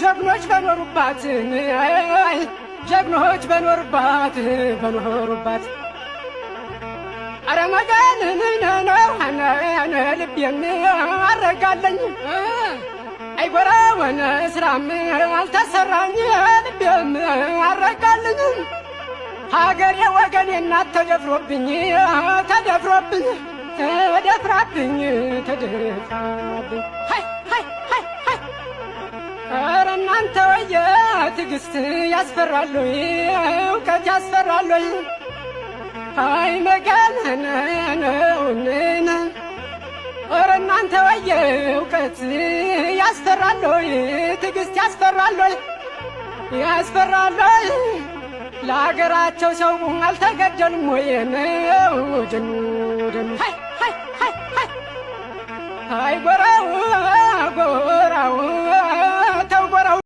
ጀግኖች በኖሩባት ጀግኖች በኖሩባት አረመጋን ነው ልቤን አረጋለኝ አይጎራወነ ስራም አልተሰራኝ ልቤም አረጋለኝ ሀገሬ ወገኔ እናት ተደፍሮብኝ ተደፍራብኝ ሃይ ኧረ እናንተ ወየ ትዕግስት ያስፈራሉ እውቀት ያስፈራሉ አይ መጋን ነውና ኧረ እናንተ ወየ እውቀት ያስፈራሉ ትዕግስት ያስፈራሉ ለሀገራቸው ሰው አልተገደሉም ወይ ነው ጀኑ ሃይ ጎራው